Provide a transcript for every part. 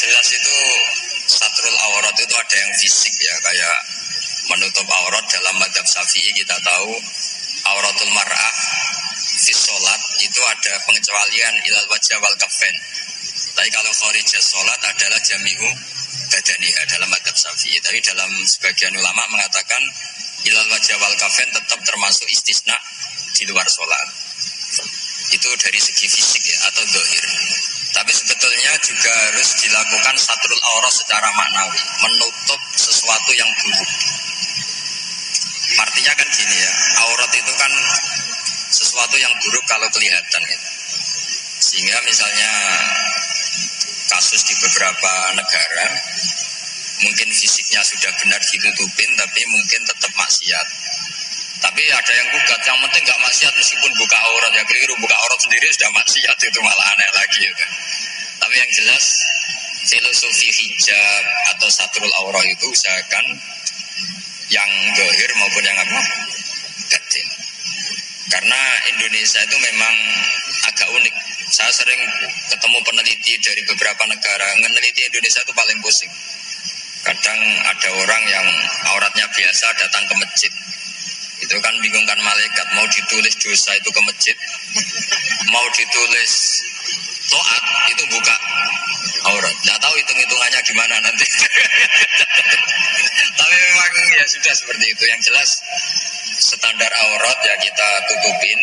jelas itu satrul aurat itu ada yang fisik ya, kayak menutup aurat. Dalam madzhab Syafi'i kita tahu auratul mar'ah fi sholat itu ada pengecualian ilal wajah wal kafain. Tapi kalau kharijah sholat adalah jami'u badaniha dalam madzhab Syafi'i. Tapi dalam sebagian ulama mengatakan ilal wajah wal kafain tetap termasuk istisna di luar sholat. Itu dari segi fisik ya, atau dohir. Tapi sebetulnya juga harus dilakukan satrul aurat secara maknawi, menutup sesuatu yang buruk. Artinya kan gini ya, aurat itu kan sesuatu yang buruk kalau kelihatan gitu. Sehingga misalnya kasus di beberapa negara, mungkin fisiknya sudah benar ditutupin, tapi mungkin tetap maksiat. Tapi ada yang gugat, yang penting gak maksiat meskipun buka aurat. Ya keliru, buka aurat sendiri sudah maksiat, itu malah aneh lagi gitu. Tapi yang jelas filosofi hijab atau satrul aurat itu usahakan yang zahir maupun yang apa? Batin. Karena Indonesia itu memang agak unik. Saya sering ketemu peneliti dari beberapa negara, meneliti Indonesia itu paling pusing. Kadang ada orang yang auratnya biasa datang ke masjid. Itu kan bingungkan malaikat, mau ditulis dosa itu ke masjid, mau ditulis toat itu buka aurat. Nggak tahu hitung-hitungannya gimana nanti. Tapi memang ya sudah seperti itu. Yang jelas standar aurat ya kita tutupin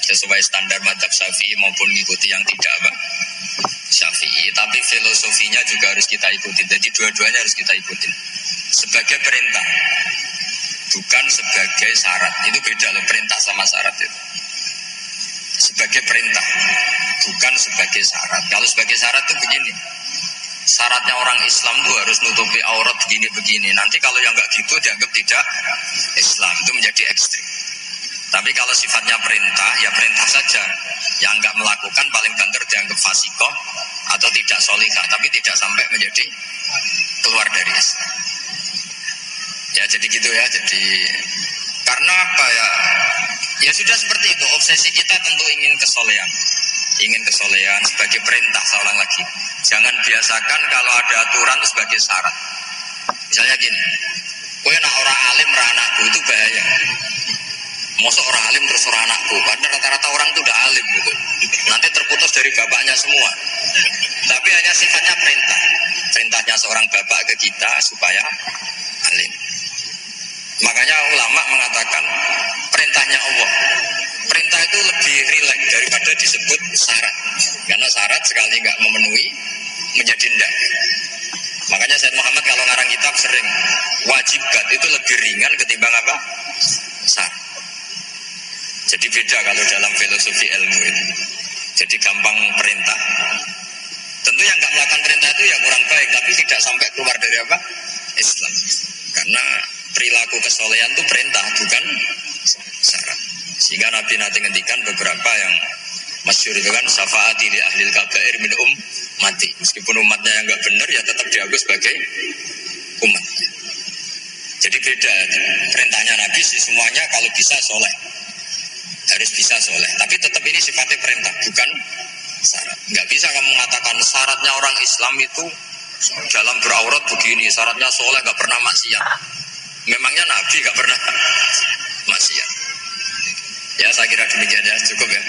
sesuai standar madzhab Syafi'i maupun mengikuti yang tidak apa Syafi'i. Tapi filosofinya juga harus kita ikutin. Jadi dua-duanya harus kita ikutin sebagai perintah, bukan sebagai syarat. Itu beda loh, perintah sama syarat itu. Sebagai perintah, bukan sebagai syarat. Kalau sebagai syarat itu begini, syaratnya orang Islam itu harus nutupi aurat begini-begini. Nanti kalau yang nggak gitu dianggap tidak Islam, itu menjadi ekstrim. Tapi kalau sifatnya perintah, ya perintah saja. Yang nggak melakukan paling banter dianggap fasikoh atau tidak solihah, tapi tidak sampai menjadi keluar dari Islam. Ya jadi gitu ya, jadi karena apa ya? Ya sudah seperti itu, obsesi kita tentu ingin kesolehan. Ingin kesolehan sebagai perintah, seorang lagi. Jangan biasakan kalau ada aturan sebagai syarat. Misalnya gini, kowe nak orang alim ra anakku itu bahaya. Mosok orang alim terus orang anakku, padahal rata-rata orang itu udah alim gitu. Nanti terputus dari bapaknya semua. Tapi hanya sifatnya perintah. Perintahnya seorang bapak ke kita supaya alim. Makanya ulama mengatakan perintahnya Allah. Perintah itu lebih rileks daripada disebut syarat. Karena syarat sekali nggak memenuhi menjadi ndak. Makanya Sayyid Muhammad kalau ngarang kitab sering wajibat itu lebih ringan ketimbang apa? Syarat. Jadi beda kalau dalam filosofi ilmu itu. Jadi gampang perintah. Tentu yang nggak melakukan perintah itu ya kurang baik, tapi tidak sampai keluar dari apa? Islam. Karena perilaku kesolehan itu perintah, bukan syarat. Sehingga Nabi nanti ngendikan beberapa yang masyhur itu kan syafaati li ahlil kabair min mati. Meskipun umatnya yang nggak benar ya tetap dianggap sebagai umat. Jadi beda perintahnya Nabi sih semuanya kalau bisa soleh, harus bisa soleh. Tapi tetap ini sifatnya perintah, bukan syarat. Nggak bisa kamu mengatakan syaratnya orang Islam itu dalam beraurat begini, syaratnya soleh nggak pernah maksiat. Memangnya Nabi gak pernah maksiat. Ya saya kira demikian ya, cukup ya.